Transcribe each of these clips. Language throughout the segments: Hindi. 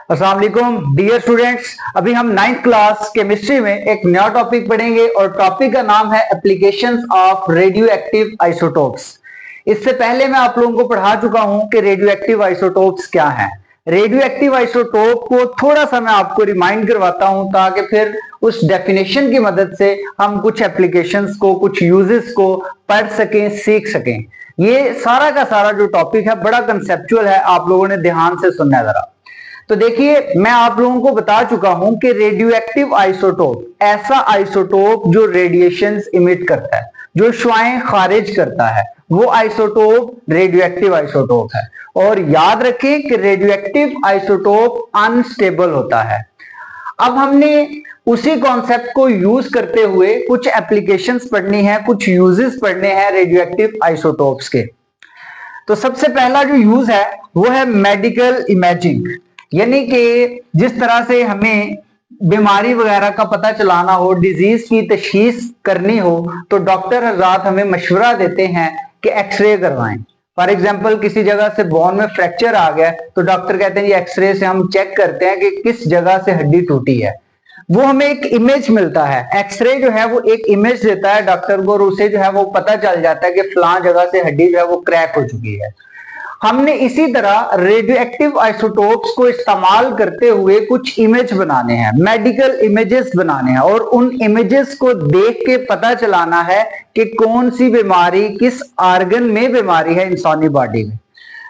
अस्सलाम वालेकुम डियर स्टूडेंट्स। अभी हम 9th क्लास केमिस्ट्री में एक नया टॉपिक पढ़ेंगे और टॉपिक का नाम है applications of radio active isotopes. इससे पहले मैं आप लोगों को पढ़ा चुका हूं कि रेडियो एक्टिव आइसोटोप्स क्या है। रेडियो एक्टिव आइसोटोप को थोड़ा सा मैं आपको रिमाइंड करवाता हूं ताकि फिर उस डेफिनेशन की मदद से हम कुछ एप्लीकेशंस को, कुछ यूजेस को पढ़ सकें, सीख सकें। ये सारा का सारा जो टॉपिक है बड़ा कंसेप्चुअल है, आप लोगों ने ध्यान से सुनना है जरा। तो देखिए, मैं आप लोगों को बता चुका हूं कि रेडियो एक्टिव आइसोटोप ऐसा आइसोटोप जो रेडिएशंस इमिट करता है, जो शुआएं खारिज करता है, वो आइसोटोप रेडियो एक्टिव आइसोटोप है। और याद रखें कि रेडियो एक्टिव आइसोटोप अनस्टेबल होता है। अब हमने उसी कॉन्सेप्ट को यूज करते हुए कुछ एप्लीकेशंस पढ़नी है, कुछ यूजेस पढ़ने हैं रेडियो एक्टिव आइसोटोप्स के। तो सबसे पहला जो यूज है वो है मेडिकल इमेजिंग, यानी कि जिस तरह से हमें बीमारी वगैरह का पता चलाना हो, डिजीज की तशखीस करनी हो, तो डॉक्टर हजरात हमें मशवरा देते हैं कि एक्सरे करवाएं। फॉर एग्जाम्पल किसी जगह से बोन में फ्रैक्चर आ गया तो डॉक्टर कहते हैं एक्सरे से हम चेक करते हैं कि किस जगह से हड्डी टूटी है। वो हमें एक इमेज मिलता है, एक्सरे जो है वो एक इमेज देता है डॉक्टर को और उसे जो है वो पता चल जाता है कि फलां जगह से हड्डी जो है वो क्रैक हो चुकी है। हमने इसी तरह रेडियो एक्टिव आइसोटोप्स को इस्तेमाल करते हुए कुछ इमेज बनाने हैं, मेडिकल इमेजेस बनाने हैं, और उन इमेजेस को देख के पता चलाना है कि कौन सी बीमारी किस ऑर्गन में बीमारी है इंसानी बॉडी में।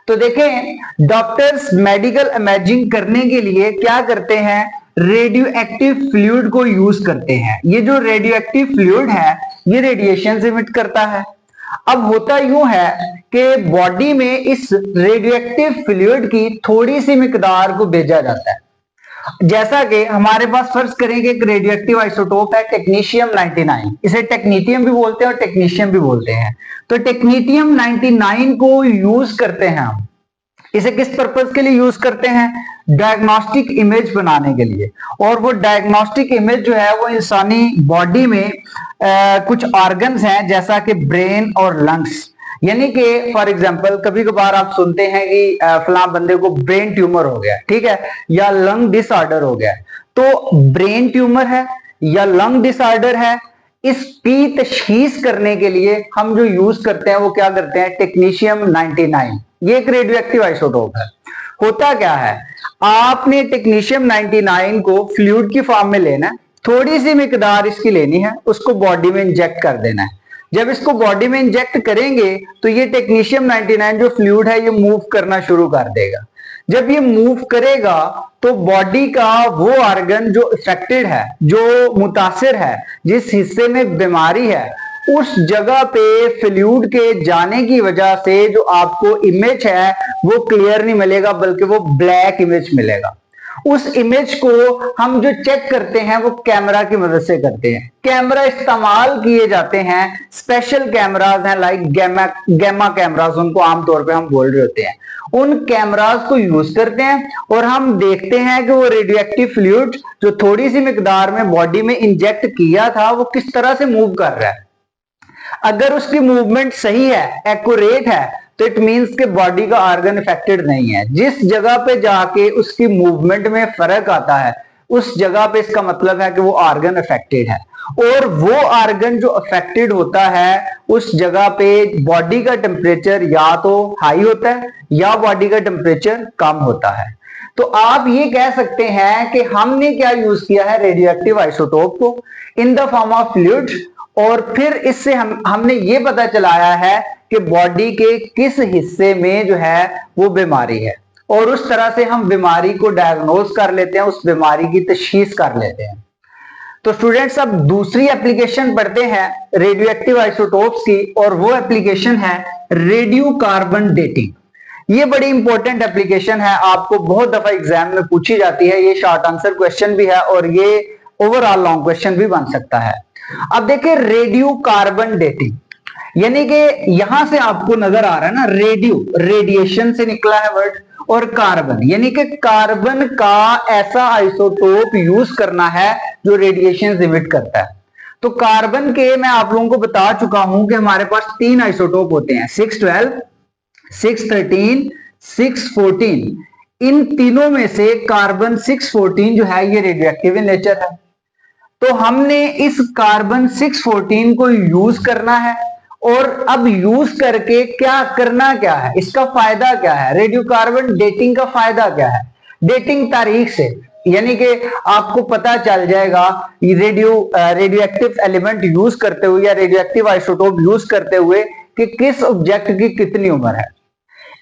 तो देखें, डॉक्टर्स मेडिकल इमेजिंग करने के लिए क्या करते हैं, रेडियो एक्टिव फ्लूइड को यूज करते हैं। ये जो रेडियो एक्टिव फ्लूइड है ये रेडिएशन इमिट करता है। अब होता यूं है कि बॉडी में इस रेडियोएक्टिव फ्लूइड की थोड़ी सी मिकदार को भेजा जाता है। जैसा कि हमारे पास फर्ज करेंगे एक रेडियोएक्टिव आइसोटोप है टेक्नीशियम 99, इसे टेक्नीटियम भी बोलते हैं और टेक्नीशियम भी बोलते हैं। तो टेक्नीटियम 99 को यूज करते हैं हम। इसे किस पर्पज के लिए यूज करते हैं, डायग्नोस्टिक इमेज बनाने के लिए। और वो डायग्नोस्टिक इमेज जो है वो इंसानी बॉडी में कुछ ऑर्गन्स हैं जैसा कि ब्रेन और लंग्स। यानी कि फॉर एग्जांपल कभी कभार आप सुनते हैं कि फलां बंदे को ब्रेन ट्यूमर हो गया, ठीक है, या लंग डिसऑर्डर हो गया। तो ब्रेन ट्यूमर है या लंग डिसऑर्डर है, इसकी तशखीस करने के लिए हम जो यूज करते हैं वो क्या करते हैं, टेक्नीशियम 99। ये एक रेडियो एक्टिव आइसोटोप है। होता क्या है, आपने टेक्नीशियम 99 को फ्लूइड की फॉर्म में लेना है, थोड़ी सी मिकदार इसकी लेनी है, उसको बॉडी में इंजेक्ट कर देना है। जब इसको बॉडी में इंजेक्ट करेंगे तो ये टेक्नीशियम 99 जो फ्लूइड है ये मूव करना शुरू कर देगा। जब ये मूव करेगा तो बॉडी का वो ऑर्गन जो इफेक्टेड है, जो मुतासिर है, जिस हिस्से में बीमारी है, उस जगह पे फ्लूइड के जाने की वजह से जो आपको इमेज है वो क्लियर नहीं मिलेगा बल्कि वो ब्लैक इमेज मिलेगा। उस इमेज को हम जो चेक करते हैं वो कैमरा की मदद से करते हैं। कैमरा इस्तेमाल किए जाते हैं, स्पेशल कैमराज हैं लाइक गैमा कैमराज, उनको आमतौर पे हम बोल रहे होते हैं। उन कैमराज को यूज करते हैं और हम देखते हैं कि वो रेडियो एक्टिव फ्लूइड जो थोड़ी सी मिकदार में बॉडी में इंजेक्ट किया था वो किस तरह से मूव कर रहा है। अगर उसकी मूवमेंट सही है, एक्यूरेट है, तो इट मींस के बॉडी का ऑर्गन इफेक्टेड नहीं है। जिस जगह पे जाके उसकी मूवमेंट में फर्क आता है उस जगह पे इसका मतलब है कि वो ऑर्गन अफेक्टेड है। और वो ऑर्गन जो अफेक्टेड होता है उस जगह पे बॉडी का टेम्परेचर या तो हाई होता है या बॉडी का टेम्परेचर कम होता है। तो आप ये कह सकते हैं कि हमने क्या यूज किया है, रेडियो एक्टिव आइसोटोप को in the form of fluid, और फिर इससे हमने ये पता चलाया है कि बॉडी के किस हिस्से में जो है वो बीमारी है, और उस तरह से हम बीमारी को डायग्नोज कर लेते हैं, उस बीमारी की तशखीस कर लेते हैं। तो स्टूडेंट्स अब दूसरी एप्लीकेशन पढ़ते हैं रेडियो एक्टिव आइसोटोप्स की, और वो एप्लीकेशन है रेडियो कार्बन डेटिंग। ये बड़ी इंपॉर्टेंट एप्लीकेशन है, आपको बहुत दफा एग्जाम में पूछी जाती है। ये शॉर्ट आंसर क्वेश्चन भी है और ये ओवरऑल लॉन्ग क्वेश्चन भी बन सकता है। अब देखिए, रेडियो कार्बन डेटिंग, यानी कि यहां से आपको नजर आ रहा है ना, रेडियो रेडिएशन से निकला है वर्ड, और कार्बन यानी कि कार्बन का ऐसा आइसोटोप यूज करना है जो रेडिएशन इमिट करता है। तो कार्बन के मैं आप लोगों को बता चुका हूं कि हमारे पास 3 आइसोटोप होते हैं, 612, 613, 614। इन तीनों में से कार्बन 614 जो है ये रेडियो एक्टिव इन नेचर है। तो हमने इस कार्बन 614 को यूज करना है, और अब यूज करके क्या करना क्या है, इसका फायदा क्या है, रेडियो कार्बन डेटिंग का फायदा क्या है। डेटिंग तारीख से, यानी कि आपको पता चल जाएगा रेडियो एक्टिव एलिमेंट यूज करते हुए या रेडियो एक्टिव आइसोटोप यूज करते हुए कि किस ऑब्जेक्ट की कितनी उम्र है।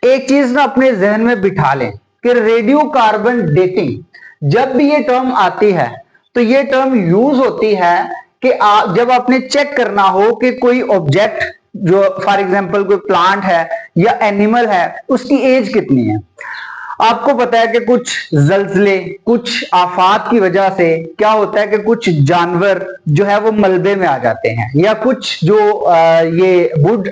एक चीज ना अपने जहन में बिठा लें कि रेडियो कार्बन डेटिंग जब भी ये टर्म आती है तो ये टर्म यूज होती है कि जब आपने चेक करना हो कि कोई ऑब्जेक्ट, जो फॉर एग्जांपल कोई प्लांट है या एनिमल है, उसकी एज कितनी है। आपको पता है कि कुछ जल्जले, कुछ आफात की वजह से क्या होता है कि कुछ जानवर जो है वो मलबे में आ जाते हैं, या कुछ जो ये वुड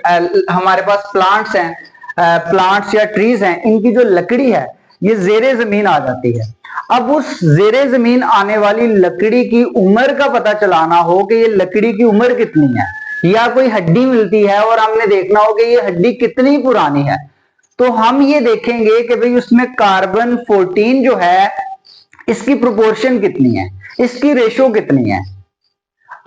हमारे पास प्लांट्स हैं, प्लांट्स या ट्रीज हैं, इनकी जो लकड़ी है ये जेरे जमीन आ जाती है। अब उस जेरे जमीन आने वाली लकड़ी की उम्र का पता चलाना हो कि ये लकड़ी की उम्र कितनी है, या कोई हड्डी मिलती है और हमने देखना हो कि ये हड्डी कितनी पुरानी है, तो हम ये देखेंगे कि भाई उसमें कार्बन 14 जो है इसकी प्रोपोर्शन कितनी है, इसकी रेशो कितनी है।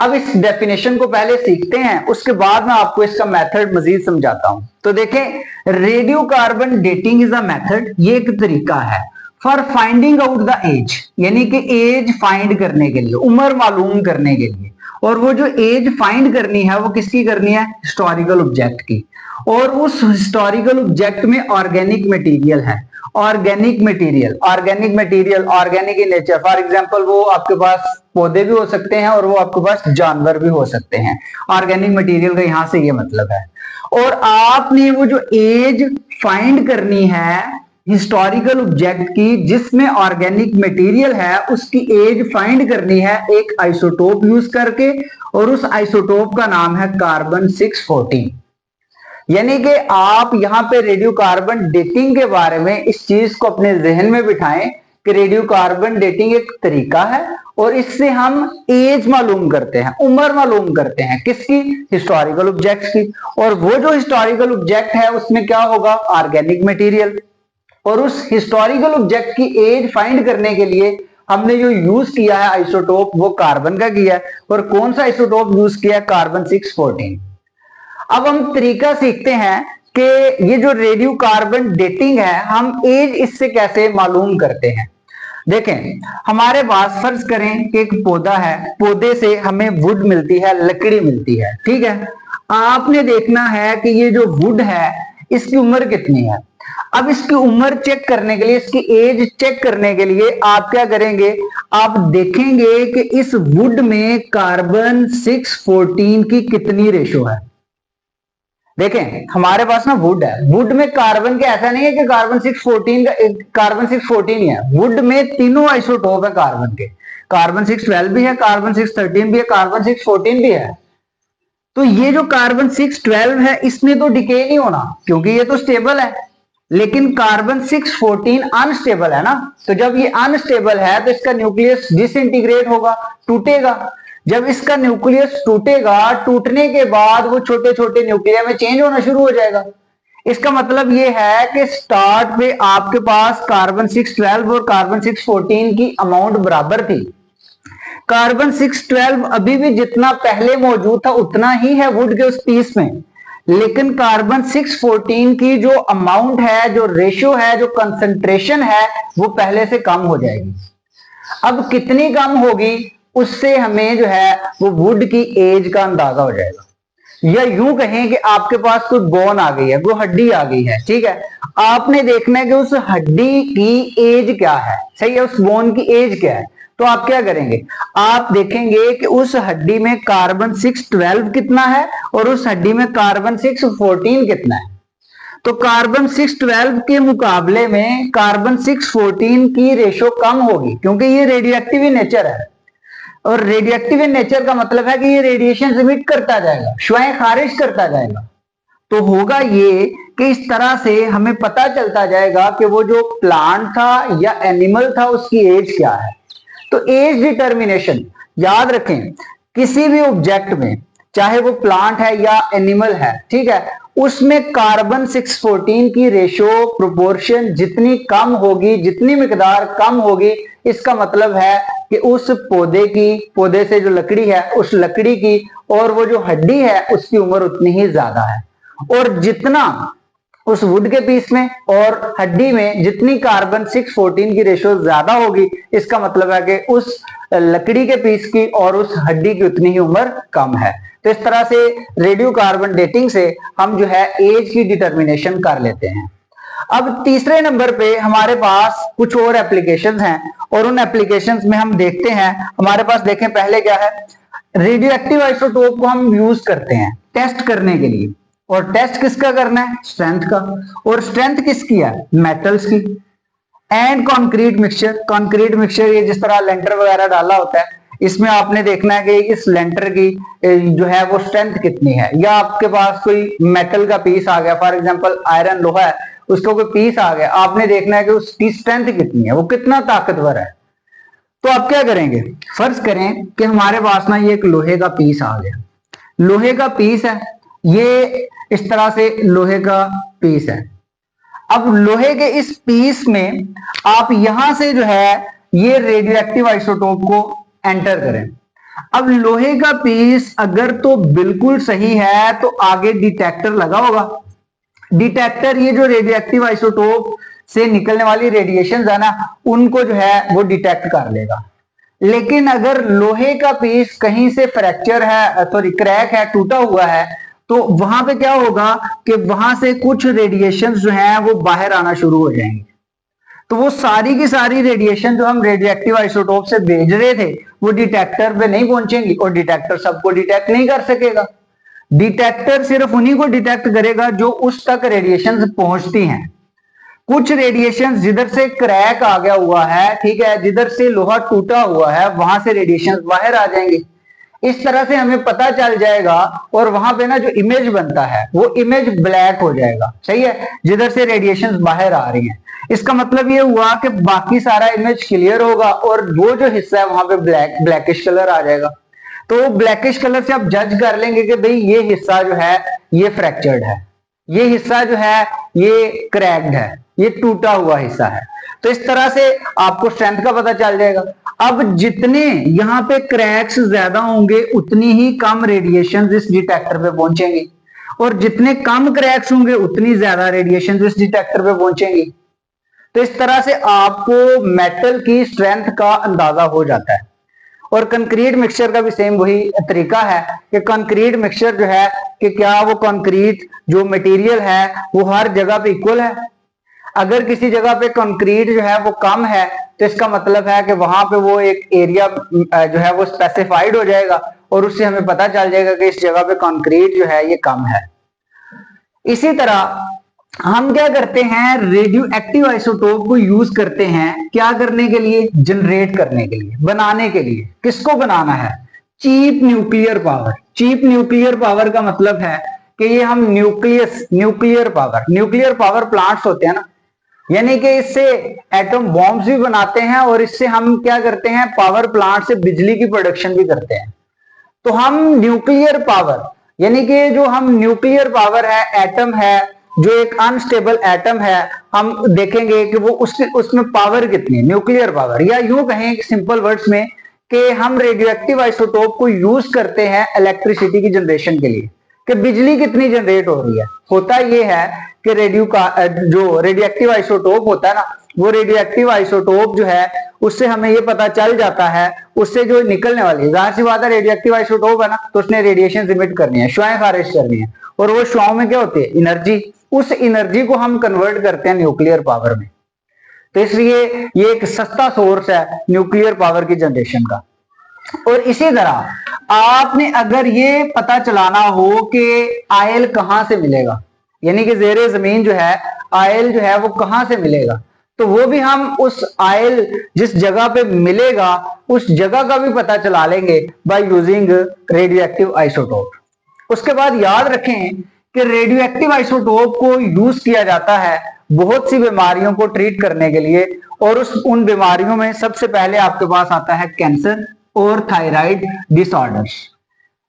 अब इस डेफिनेशन को पहले सीखते हैं, उसके बाद मैं आपको इसका मेथड मजीद समझाता हूं। तो देखें, radio carbon dating is a method, ये एक तरीका है for finding out the age, यानी कि एज फाइंड करने के लिए, उम्र मालूम करने के लिए। और वो जो एज फाइंड करनी है वो किसकी करनी है, हिस्टोरिकल ऑब्जेक्ट की। और उस हिस्टोरिकल ऑब्जेक्ट में ऑर्गेनिक मटेरियल है, organic material, organic in nature. For example वो आपके पास पौधे भी हो सकते हैं और वो आपके पास जानवर भी हो सकते हैं। ऑर्गेनिक मटेरियल का यहां से ये मतलब है। और आपने वो जो एज फाइंड करनी है हिस्टोरिकल ऑब्जेक्ट की जिसमें ऑर्गेनिक मटेरियल है, उसकी एज फाइंड करनी है एक आइसोटोप यूज करके, और उस आइसोटोप का नाम है कार्बन 614। यानी कि आप यहां पे रेडियो कार्बन डेटिंग के बारे में इस चीज को अपने जहन में बिठाएं कि रेडियो कार्बन डेटिंग एक तरीका है, और इससे हम एज मालूम करते हैं, उम्र मालूम करते हैं, किसकी, हिस्टोरिकल ऑब्जेक्ट्स की। और वो जो हिस्टोरिकल ऑब्जेक्ट है उसमें क्या होगा, ऑर्गेनिक मटेरियल। और उस हिस्टोरिकल ऑब्जेक्ट की एज फाइंड करने के लिए हमने जो यूज किया है आइसोटोप, वो कार्बन का किया है। और कौन सा आइसोटोप यूज किया है, कार्बन 614। अब हम तरीका सीखते हैं कि ये जो रेडियो कार्बन डेटिंग है हम एज इससे कैसे मालूम करते हैं। देखें, हमारे पास फर्ज करें कि एक पौधा है, पौधे से हमें वुड मिलती है, लकड़ी मिलती है, ठीक है। आपने देखना है कि ये जो वुड है इसकी उम्र कितनी है। अब इसकी उम्र चेक करने के लिए, इसकी एज चेक करने के लिए आप क्या करेंगे, आप देखेंगे कि इस वुड में कार्बन 614 की कितनी रेशो है। देखें, हमारे पास ना वुड है, वुड में कार्बन के ऐसा नहीं है कि कार्बन 614 का, कार्बन 614 ही है। वुड में तीनों आइसोटोप है कार्बन के, कार्बन 612 भी है, कार्बन 613 भी है, कार्बन 614 भी है। तो ये जो कार्बन 612 है इसमें तो डिके नहीं होना क्योंकि ये तो स्टेबल है, लेकिन कार्बन 614 अनस्टेबल है ना। तो जब ये अनस्टेबल है तो इसका न्यूक्लियस डिसइंटीग्रेट होगा, टूटेगा। जब इसका न्यूक्लियस टूटेगा, टूटने के बाद वो छोटे छोटे न्यूक्लियर में चेंज होना शुरू हो जाएगा। इसका मतलब ये है कि स्टार्ट पे आपके पास कार्बन 612 और कार्बन 614 की अमाउंट बराबर थी। कार्बन 612 अभी भी जितना पहले मौजूद था उतना ही है वुड के उस पीस में, लेकिन कार्बन 614 की जो अमाउंट है, जो रेशियो है, जो कंसंट्रेशन है, वो पहले से कम हो जाएगी। अब कितनी कम होगी उससे हमें जो है वो वुड की एज का अंदाजा हो जाएगा। या यूं कहें कि आपके पास कोई बोन आ गई है, वो हड्डी आ गई है, ठीक है। आपने देखना है कि उस हड्डी की एज क्या है, सही है, उस बोन की एज क्या है। तो आप क्या करेंगे, आप देखेंगे कि उस हड्डी में कार्बन 612 कितना है और उस हड्डी में कार्बन 614 कितना है। तो कार्बन 612 के मुकाबले में कार्बन 614 की रेशो कम होगी क्योंकि ये रेडियो एक्टिव इन नेचर है। और रेडियो एक्टिव इन नेचर का मतलब है कि ये रेडिएशन इमिट करता जाएगा, शुआएं खारिज करता जाएगा। तो होगा ये कि इस तरह से हमें पता चलता जाएगा कि वो जो प्लांट था या एनिमल था उसकी एज क्या है। तो एज डिटर्मिनेशन याद रखें, किसी भी ऑब्जेक्ट में, चाहे वो प्लांट है या एनिमल है, ठीक है, उसमें कार्बन 614 की रेशो प्रोपोर्शन जितनी कम होगी, जितनी मिकदार कम होगी, इसका मतलब है कि उस पौधे से जो लकड़ी है, उस लकड़ी की और वो जो हड्डी है उसकी उम्र उतनी ही ज्यादा है। और जितना उस वुड के पीस में और हड्डी में जितनी कार्बन 614 की रेशो ज्यादा होगी, इसका मतलब है कि उस लकड़ी के पीस की और उस हड्डी की उतनी ही उम्र कम है। तो इस तरह से रेडियो कार्बन डेटिंग से हम जो है एज की डिटर्मिनेशन कर लेते हैं। अब तीसरे नंबर पे हमारे पास कुछ और एप्लीकेशंस हैं और उन एप्लीकेशंस में हम देखते हैं, हमारे पास देखें पहले क्या है, रेडियो एक्टिव आइसोटोप को हम यूज करते हैं टेस्ट करने के लिए। और टेस्ट किसका करना है? स्ट्रेंथ का। और स्ट्रेंथ किसकी है? मेटल्स की। And concrete mixture, concrete mixture ये जिस तरह लेंटर वगैरह डाला होता है, इसमें आपने देखना है कि इस लेंटर की जो है वो स्ट्रेंथ कितनी है। या आपके पास कोई मेटल का पीस आ गया, फॉर एग्जांपल आयरन लोहा है, उसका कोई पीस आ गया, आपने देखना है कि उसकी स्ट्रेंथ कितनी है, वो कितना ताकतवर है। तो आप क्या करेंगे, फर्ज करें कि हमारे पास ना ये एक लोहे का पीस आ गया, लोहे का पीस है, ये इस तरह से लोहे का पीस है। अब लोहे के इस पीस में आप यहां से जो है ये रेडियो एक्टिव आइसोटोप को एंटर करें। अब लोहे का पीस अगर तो बिल्कुल सही है तो आगे डिटेक्टर लगा होगा। डिटेक्टर ये जो रेडियो एक्टिव आइसोटोप से निकलने वाली रेडिएशन है ना, उनको जो है वो डिटेक्ट कर लेगा। लेकिन अगर लोहे का पीस कहीं से फ्रैक्चर है, सॉरी क्रैक है, टूटा हुआ है, तो वहां पे क्या होगा कि वहां से कुछ रेडिएशन जो हैं वो बाहर आना शुरू हो जाएंगे। तो वो सारी की सारी रेडिएशन जो हम रेडियो एक्टिव आइसोटोप से भेज रहे थे वो डिटेक्टर पे नहीं पहुंचेंगी और डिटेक्टर सबको डिटेक्ट नहीं कर सकेगा। डिटेक्टर सिर्फ उन्हीं को डिटेक्ट करेगा जो उस तक रेडिएशन पहुंचती हैं। कुछ रेडिएशन जिधर से क्रैक आ गया हुआ है, ठीक है, जिधर से लोहा टूटा हुआ है, वहां से रेडिएशन बाहर आ जाएंगे। इस तरह से हमें पता चल जाएगा और वहां पे ना जो इमेज बनता है वो इमेज ब्लैक हो जाएगा, सही है, जिधर से रेडिएशन बाहर आ रही हैं। इसका मतलब ये हुआ कि बाकी सारा इमेज क्लियर होगा और वो जो हिस्सा है वहां पे ब्लैकिश कलर आ जाएगा। तो ब्लैकिश कलर से आप जज कर लेंगे कि भाई ये हिस्सा जो है ये फ्रैक्चर्ड है, ये हिस्सा जो है ये क्रैक्ड है, ये टूटा हुआ हिस्सा है। तो इस तरह से आपको स्ट्रेंथ का पता चल जाएगा। अब जितने यहाँ पे क्रैक्स ज्यादा होंगे उतनी ही कम रेडिएशन इस डिटेक्टर पे पहुंचेंगे और जितने कम क्रैक्स होंगे उतनी ज्यादा रेडिएशन इस डिटेक्टर पे पहुंचेंगी। तो इस तरह से आपको मेटल की स्ट्रेंथ का अंदाजा हो जाता है। और कंक्रीट मिक्सचर का भी सेम वही तरीका है कि कंक्रीट मिक्सचर जो है कि क्या वो कंक्रीट जो मटेरियल है वो हर जगह पे इक्वल है। अगर किसी जगह पे कंक्रीट जो है वो कम है तो इसका मतलब है कि वहां पे वो एक एरिया जो है वो स्पेसिफाइड हो जाएगा और उससे हमें पता चल जाएगा कि इस जगह पे कंक्रीट जो है ये कम है। इसी तरह हम क्या करते हैं, रेडियो एक्टिव आइसोटोप को यूज करते हैं क्या करने के लिए, जनरेट करने के लिए, बनाने के लिए। किसको बनाना है? Cheap nuclear power. Cheap nuclear power का मतलब है कि ये हम न्यूक्लियर पावर प्लांट्स होते हैं ना, यानी कि इससे एटम बॉम्ब्स भी बनाते हैं और इससे हम क्या करते हैं, पावर प्लांट से बिजली की प्रोडक्शन भी करते हैं। तो हम न्यूक्लियर पावर यानी कि जो हम न्यूक्लियर पावर है, एटम है जो एक अनस्टेबल एटम है, हम देखेंगे कि वो उसमें पावर कितनी है, न्यूक्लियर पावर। या यूं कहें सिंपल वर्ड्स में कि हम रेडियो एक्टिव आइसोटोप को यूज करते हैं इलेक्ट्रिसिटी की जनरेशन के लिए, कि बिजली कितनी जनरेट हो रही है। होता यह है कि जो रेडियो एक्टिव आइसोटोप होता है ना, वो रेडियो एक्टिव आइसोटोप जो है उससे हमें ये पता चल जाता है, उससे जो निकलने वाली, जाहिर सी बात है रेडियो एक्टिव आइसोटोप है ना, तो उसने रेडिएशन इमिट करनी है, शुआएं खारिज करनी है, और वो शुआओं में क्या होती है, एनर्जी। उस एनर्जी को हम कन्वर्ट करते हैं न्यूक्लियर पावर में। तो इसलिए ये एक सस्ता सोर्स है न्यूक्लियर पावर की जनरेशन का। और इसी तरह आपने अगर ये पता चलाना हो कि आयल कहां से मिलेगा, यानी कि जेरे जमीन जो है आयल जो है वो कहां से मिलेगा, तो वो भी हम उस आयल जिस जगह पे मिलेगा उस जगह का भी पता चला लेंगे by using radio active isotope. उसके बाद याद रखें कि रेडियो एक्टिव आइसोटोप को यूज किया जाता है बहुत सी बीमारियों को ट्रीट करने के लिए, और उन बीमारियों में सबसे पहले आपके पास आता है कैंसर और थायराइड डिसऑर्डर्स।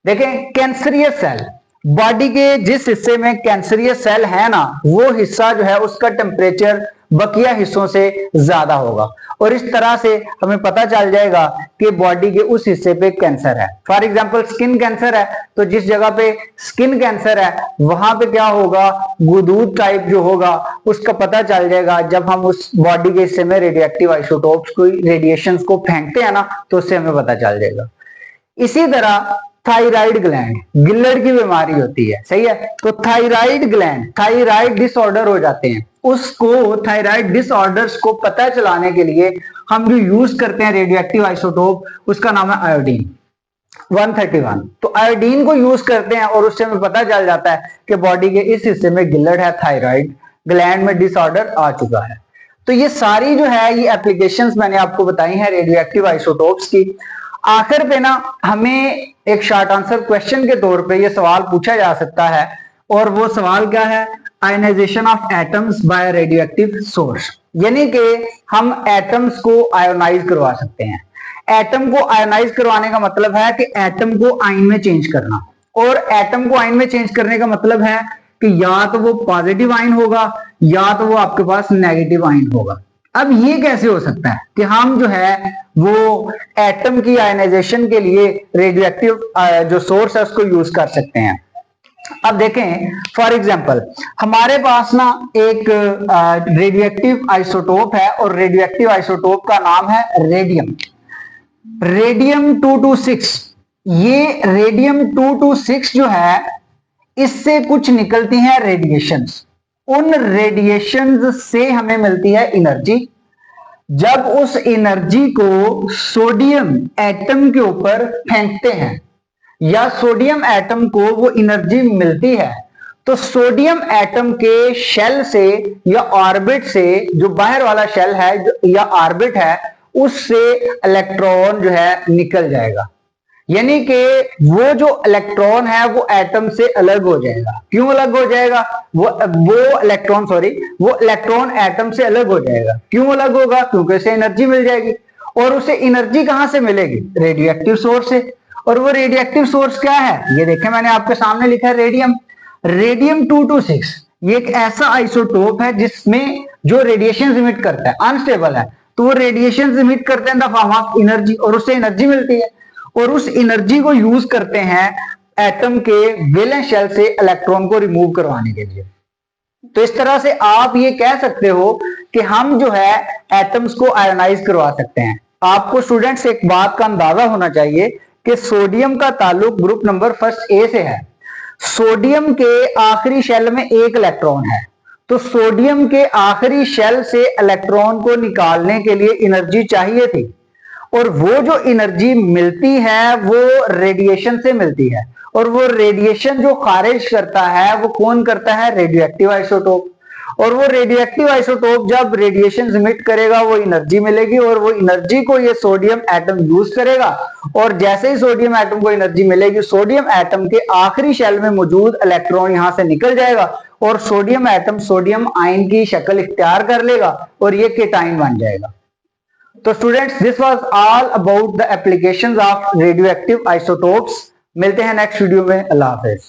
देखें कैंसरियस सेल, बॉडी के जिस हिस्से में कैंसरियस सेल है ना, वो हिस्सा जो है उसका टेम्परेचर बकिया हिस्सों से ज्यादा होगा, और इस तरह से हमें पता चल जाएगा कि बॉडी के उस हिस्से पे कैंसर है। फॉर एग्जांपल स्किन कैंसर है, तो जिस जगह पे स्किन कैंसर है वहां पे क्या होगा, गुदूद टाइप जो होगा उसका पता चल जाएगा जब हम उस बॉडी के हिस्से में रेडियोएक्टिव आइसोटोप्स को, रेडिएशंस को फेंकते हैं ना, तो उससे हमें पता चल जाएगा। इसी तरह थायराइड ग्लैंड, गिल्लड़ की बीमारी होती है, सही है, तो थायराइड ग्लैंड, थायराइड डिसऑर्डर हो जाते हैं, उसको थायराइड डिसऑर्डर्स को पता चलाने के लिए हम जो यूज करते हैं रेडियोएक्टिव आइसोटोप, उसका नाम है आयोडीन 131। तो आयोडीन को यूज करते हैं और उससे हमें पता चल जाता है कि बॉडी के इस हिस्से में गिल्लड़ है, थायराइड ग्लैंड में डिसऑर्डर आ चुका है। तो ये सारी जो है ये एप्लीकेशंस मैंने आपको बताई हैं रेडियोएक्टिव आइसोटोप्स की। आखिर पे ना हमें एक शॉर्ट आंसर क्वेश्चन के तौर पे ये सवाल पूछा जा सकता है, और वो सवाल क्या है, ionisation of atoms by radioactive source, यानी कि हम एटम्स को आयोनाइज करवा सकते हैं। एटम को आयोनाइज करवाने का मतलब है कि एटम को आयन में चेंज करना, और एटम को आयन में चेंज करने का मतलब है कि या तो वो पॉजिटिव आयन होगा या तो वो आपके पास नेगेटिव आयन होगा। अब ये कैसे हो सकता है कि हम जो है वो एटम की आयनाइजेशन के लिए रेडियोएक्टिव जो सोर्स है उसको यूज कर सकते हैं। अब देखें, फॉर एग्जांपल हमारे पास ना एक रेडियोएक्टिव आइसोटोप है, और रेडियोएक्टिव आइसोटोप का नाम है रेडियम, रेडियम 226। ये रेडियम 226 जो है, इससे कुछ निकलती हैं रेडिएशंस, उन रेडिएशंस से हमें मिलती है एनर्जी। जब उस एनर्जी को सोडियम एटम के ऊपर फेंकते हैं या सोडियम एटम को वो एनर्जी मिलती है, तो सोडियम एटम के शेल से या ऑर्बिट से, जो बाहर वाला शेल है या ऑर्बिट है, उससे इलेक्ट्रॉन जो है निकल जाएगा, यानी कि वो जो इलेक्ट्रॉन है वो एटम से अलग हो जाएगा। क्यों अलग हो जाएगा, वो इलेक्ट्रॉन एटम से अलग हो जाएगा। क्यों अलग होगा, क्योंकि उसे एनर्जी मिल जाएगी, और उसे एनर्जी कहां से मिलेगी, रेडियोएक्टिव सोर्स से। और वो रेडियोएक्टिव सोर्स क्या है, ये देखें मैंने आपके सामने लिखा है रेडियम, रेडियम 226। ये एक ऐसा आइसोटोप है जिसमें जो रेडिएशन इमिट करता है, अनस्टेबल है, तो वो रेडिएशन इमिट करते हैं द फॉर्म ऑफ एनर्जी, और उससे एनर्जी मिलती है, और उस एनर्जी को यूज करते हैं एटम के वैलेंस शेल से इलेक्ट्रॉन को रिमूव करवाने के लिए। तो इस तरह से आप ये कह सकते हो कि हम जो है एटम्स को आयोनाइज करवा सकते हैं। आपको स्टूडेंट्स एक बात का अंदाजा होना चाहिए कि सोडियम का ताल्लुक ग्रुप नंबर फर्स्ट ए से है। सोडियम के आखिरी शेल में एक इलेक्ट्रॉन है, तो सोडियम के आखिरी शेल से इलेक्ट्रॉन को निकालने के लिए एनर्जी चाहिए थी, और वो जो एनर्जी मिलती है वो रेडिएशन से मिलती है, और वो रेडिएशन जो खारिज करता है वो कौन करता है, रेडियोएक्टिव आइसोटोप। और वो रेडियोएक्टिव आइसोटोप जब रेडिएशन इमिट करेगा वो एनर्जी मिलेगी, और वो एनर्जी को ये सोडियम एटम यूज करेगा, और जैसे ही सोडियम एटम को एनर्जी मिलेगी, सोडियम एटम के आखिरी शेल में मौजूद इलेक्ट्रॉन यहां से निकल जाएगा, और सोडियम एटम सोडियम आयन की शक्ल इख्तियार कर लेगा, और ये केटाइन बन जाएगा। तो students, this was all about the applications of radioactive isotopes. मिलते हैं नेक्स्ट वीडियो में। अल्लाह हाफिज।